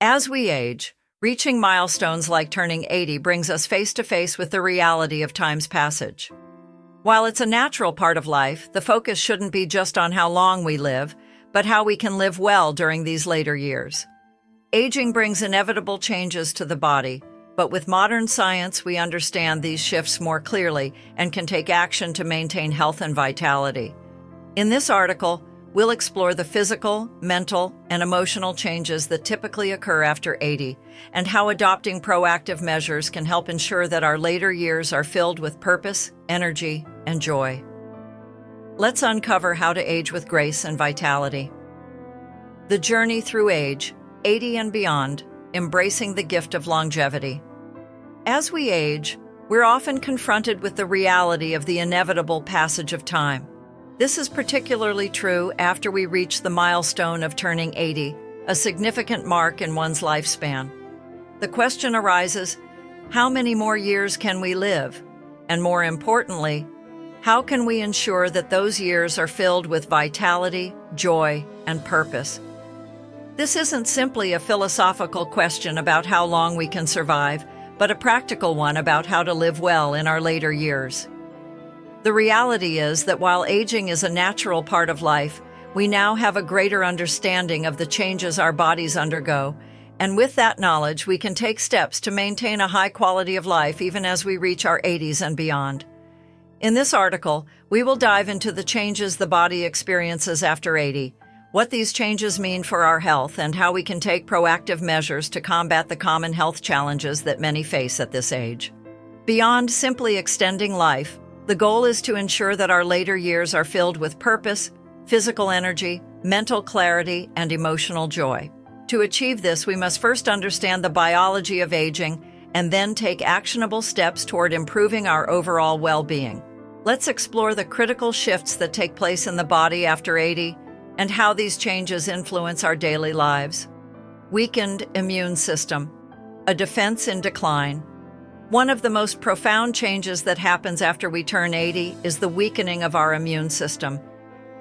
As we age, reaching milestones like turning 80 brings us face to face with the reality of time's passage. While it's a natural part of life, the focus shouldn't be just on how long we live, but how we can live well during these later years. Aging brings inevitable changes to the body, but with modern science, we understand these shifts more clearly and can take action to maintain health and vitality. In this article, we'll explore the physical, mental, and emotional changes that typically occur after 80, and how adopting proactive measures can help ensure that our later years are filled with purpose, energy, and joy. Let's uncover how to age with grace and vitality. The journey through age, 80 and beyond, embracing the gift of longevity. As we age, we're often confronted with the reality of the inevitable passage of time. This is particularly true after we reach the milestone of turning 80, a significant mark in one's lifespan. The question arises, how many more years can we live? And more importantly, how can we ensure that those years are filled with vitality, joy, and purpose? This isn't simply a philosophical question about how long we can survive, but a practical one about how to live well in our later years. The reality is that while aging is a natural part of life, we now have a greater understanding of the changes our bodies undergo, and with that knowledge, we can take steps to maintain a high quality of life even as we reach our 80s and beyond. In this article, we will dive into the changes the body experiences after 80, what these changes mean for our health, and how we can take proactive measures to combat the common health challenges that many face at this age. Beyond simply extending life, the goal is to ensure that our later years are filled with purpose, physical energy, mental clarity, and emotional joy. To achieve this, we must first understand the biology of aging and then take actionable steps toward improving our overall well-being. Let's explore the critical shifts that take place in the body after 80 and how these changes influence our daily lives. Weakened immune system, a defense in decline. One of the most profound changes that happens after we turn 80 is the weakening of our immune system.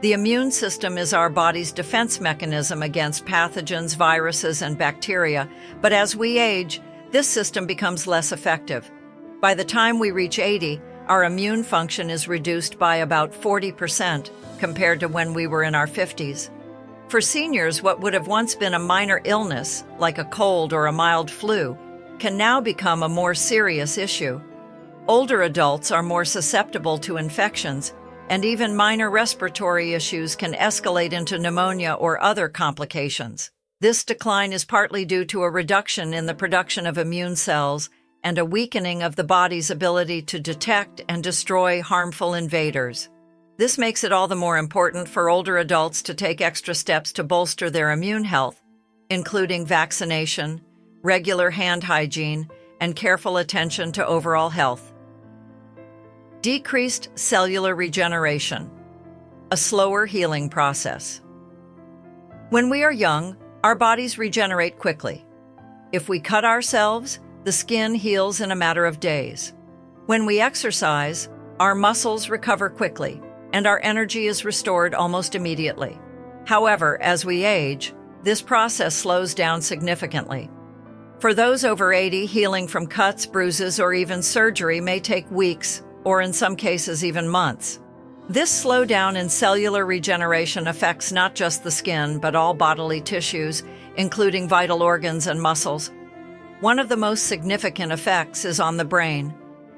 The immune system is our body's defense mechanism against pathogens, viruses, and bacteria, but as we age, this system becomes less effective. By the time we reach 80, our immune function is reduced by about 40%, compared to when we were in our 50s. For seniors, what would have once been a minor illness, like a cold or a mild flu, can now become a more serious issue. Older adults are more susceptible to infections, and even minor respiratory issues can escalate into pneumonia or other complications. This decline is partly due to a reduction in the production of immune cells and a weakening of the body's ability to detect and destroy harmful invaders. This makes it all the more important for older adults to take extra steps to bolster their immune health, including vaccination, regular hand hygiene, and careful attention to overall health. Decreased cellular regeneration, a slower healing process. When we are young, our bodies regenerate quickly. If we cut ourselves, the skin heals in a matter of days. When we exercise, our muscles recover quickly, and our energy is restored almost immediately. However, as we age, this process slows down significantly. For those over 80, healing from cuts, bruises, or even surgery may take weeks, or in some cases even months. This slowdown in cellular regeneration affects not just the skin, but all bodily tissues, including vital organs and muscles. One of the most significant effects is on the brain.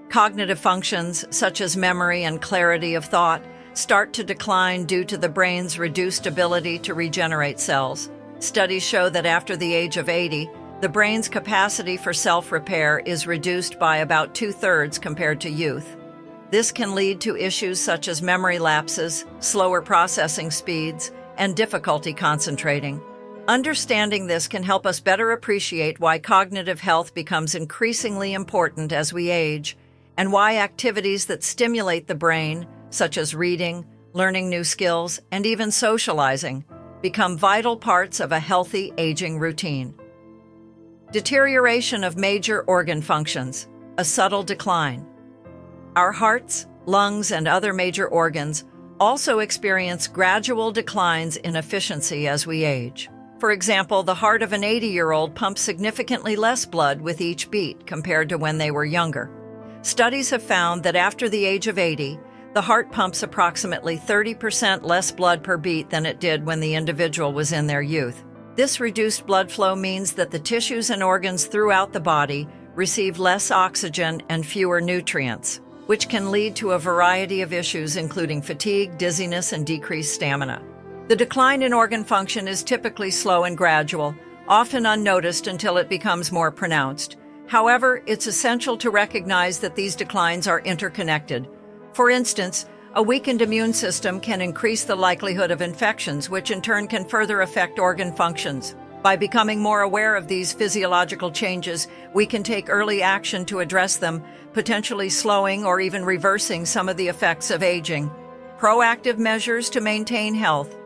Cognitive functions, such as memory and clarity of thought, start to decline due to the brain's reduced ability to regenerate cells. Studies show that after the age of 80, the brain's capacity for self-repair is reduced by about 2/3 compared to youth. This can lead to issues such as memory lapses, slower processing speeds, and difficulty concentrating. Understanding this can help us better appreciate why cognitive health becomes increasingly important as we age, and why activities that stimulate the brain, such as reading, learning new skills, and even socializing, become vital parts of a healthy aging routine. Deterioration of major organ functions, a subtle decline. Our hearts, lungs, and other major organs also experience gradual declines in efficiency as we age. For example, the heart of an 80-year-old pumps significantly less blood with each beat compared to when they were younger. Studies have found that after the age of 80, the heart pumps approximately 30% less blood per beat than it did when the individual was in their youth. This reduced blood flow means that the tissues and organs throughout the body receive less oxygen and fewer nutrients, which can lead to a variety of issues including fatigue, dizziness, and decreased stamina. The decline in organ function is typically slow and gradual, often unnoticed until it becomes more pronounced. However, it's essential to recognize that these declines are interconnected. For instance, a weakened immune system can increase the likelihood of infections, which in turn can further affect organ functions. By becoming more aware of these physiological changes, we can take early action to address them, potentially slowing or even reversing some of the effects of aging. Proactive measures to maintain health.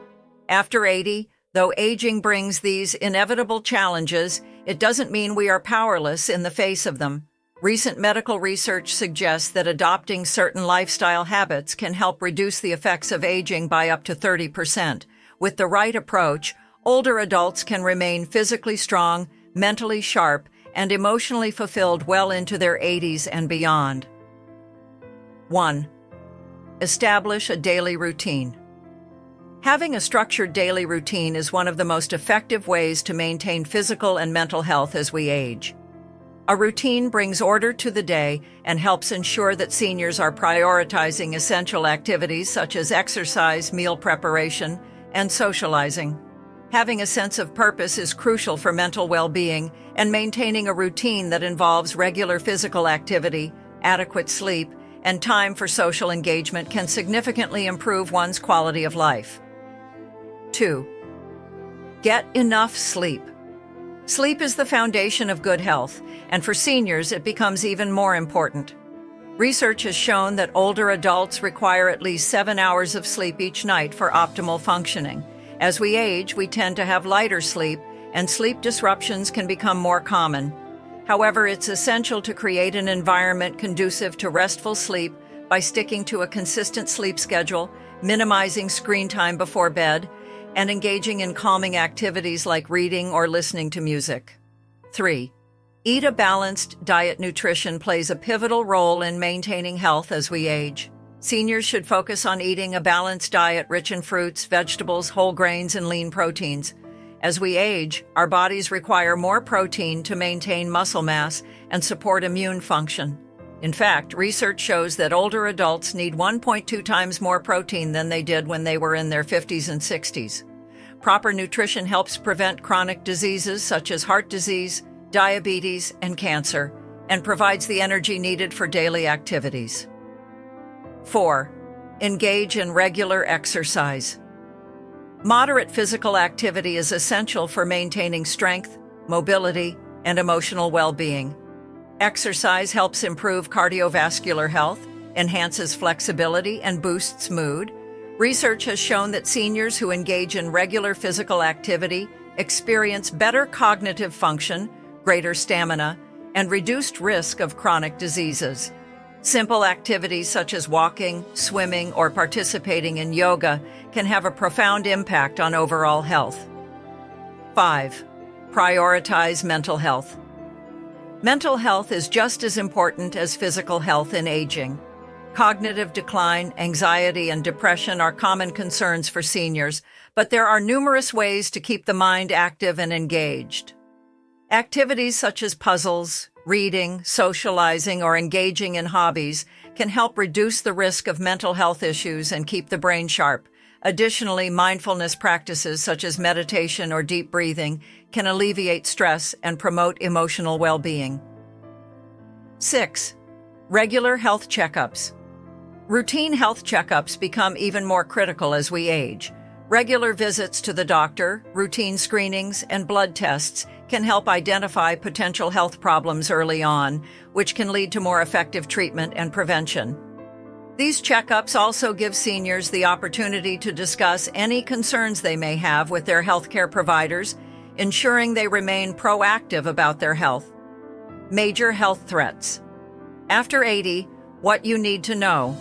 After 80, though aging brings these inevitable challenges, it doesn't mean we are powerless in the face of them. Recent medical research suggests that adopting certain lifestyle habits can help reduce the effects of aging by up to 30%. With the right approach, older adults can remain physically strong, mentally sharp, and emotionally fulfilled well into their 80s and beyond. 1. Establish a daily routine. Having a structured daily routine is one of the most effective ways to maintain physical and mental health as we age. A routine brings order to the day and helps ensure that seniors are prioritizing essential activities such as exercise, meal preparation, and socializing. Having a sense of purpose is crucial for mental well-being, and maintaining a routine that involves regular physical activity, adequate sleep, and time for social engagement can significantly improve one's quality of life. 2. Get enough sleep. Sleep is the foundation of good health, and for seniors it becomes even more important. Research has shown that older adults require at least 7 hours of sleep each night for optimal functioning. As we age, we tend to have lighter sleep, and sleep disruptions can become more common. However, it's essential to create an environment conducive to restful sleep by sticking to a consistent sleep schedule, minimizing screen time before bed, and engaging in calming activities like reading or listening to music. 3. Eat a balanced diet. Nutrition plays a pivotal role in maintaining health as we age. Seniors should focus on eating a balanced diet rich in fruits, vegetables, whole grains, and lean proteins. As we age, our bodies require more protein to maintain muscle mass and support immune function. In fact, research shows that older adults need 1.2 times more protein than they did when they were in their 50s and 60s. Proper nutrition helps prevent chronic diseases such as heart disease, diabetes, and cancer, and provides the energy needed for daily activities. 4. Engage in regular exercise. Moderate physical activity is essential for maintaining strength, mobility, and emotional well-being. Exercise helps improve cardiovascular health, enhances flexibility, and boosts mood. Research has shown that seniors who engage in regular physical activity experience better cognitive function, greater stamina, and reduced risk of chronic diseases. Simple activities such as walking, swimming, or participating in yoga can have a profound impact on overall health. 5. Prioritize mental health. Mental health is just as important as physical health in aging. Cognitive decline, anxiety, and depression are common concerns for seniors, but there are numerous ways to keep the mind active and engaged. Activities such as puzzles, reading, socializing, or engaging in hobbies can help reduce the risk of mental health issues and keep the brain sharp. Additionally, mindfulness practices such as meditation or deep breathing can alleviate stress and promote emotional well-being. 6. Regular health checkups. Routine health checkups become even more critical as we age. Regular visits to the doctor, routine screenings, and blood tests can help identify potential health problems early on, which can lead to more effective treatment and prevention. These checkups also give seniors the opportunity to discuss any concerns they may have with their healthcare providers, ensuring they remain proactive about their health. Major health threats. After 80, what you need to know.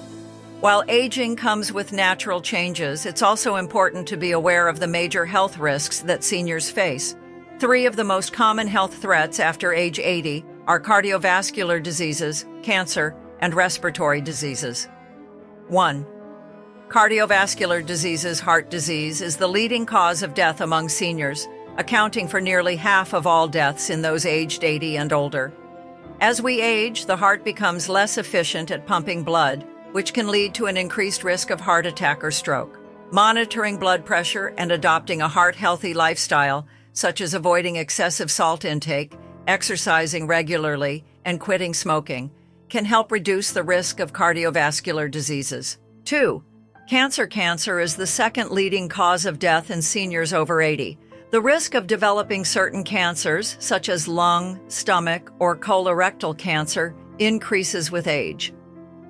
While aging comes with natural changes, it's also important to be aware of the major health risks that seniors face. 3 of the most common health threats after age 80 are cardiovascular diseases, cancer, and respiratory diseases. 1. Cardiovascular diseases. Heart disease is the leading cause of death among seniors, accounting for nearly half of all deaths in those aged 80 and older. As we age, the heart becomes less efficient at pumping blood, which can lead to an increased risk of heart attack or stroke. Monitoring blood pressure and adopting a heart-healthy lifestyle, such as avoiding excessive salt intake, exercising regularly, and quitting smoking, can help reduce the risk of cardiovascular diseases. 2. Cancer. Cancer is the second leading cause of death in seniors over 80. The risk of developing certain cancers, such as lung, stomach, or colorectal cancer, increases with age.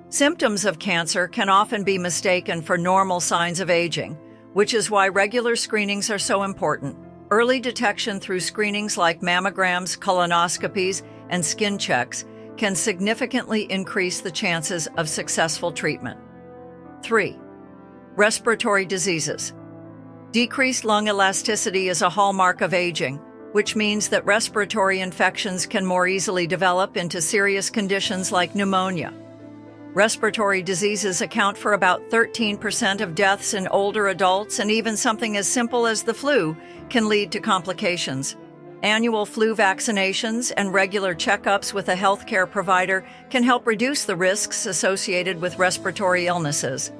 Symptoms of cancer can often be mistaken for normal signs of aging, which is why regular screenings are so important. Early detection through screenings like mammograms, colonoscopies, and skin checks can significantly increase the chances of successful treatment. 3. Respiratory diseases. Decreased lung elasticity is a hallmark of aging, which means that respiratory infections can more easily develop into serious conditions like pneumonia. Respiratory diseases account for about 13% of deaths in older adults, and even something as simple as the flu can lead to complications. Annual flu vaccinations and regular checkups with a healthcare provider can help reduce the risks associated with respiratory illnesses.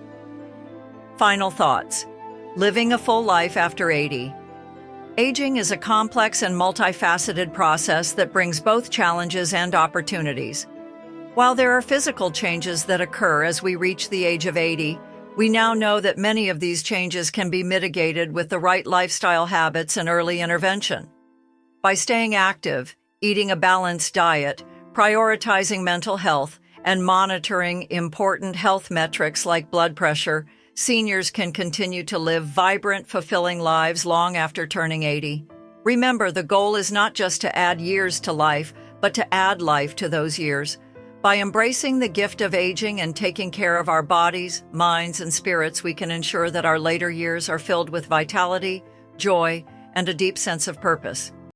Final thoughts. Living a full life after 80. Aging is a complex and multifaceted process that brings both challenges and opportunities. While there are physical changes that occur as we reach the age of 80, we now know that many of these changes can be mitigated with the right lifestyle habits and early intervention. By staying active, eating a balanced diet, prioritizing mental health, and monitoring important health metrics like blood pressure, seniors can continue to live vibrant, fulfilling lives long after turning 80. Remember, the goal is not just to add years to life, but to add life to those years. By embracing the gift of aging and taking care of our bodies, minds, and spirits, we can ensure that our later years are filled with vitality, joy, and a deep sense of purpose.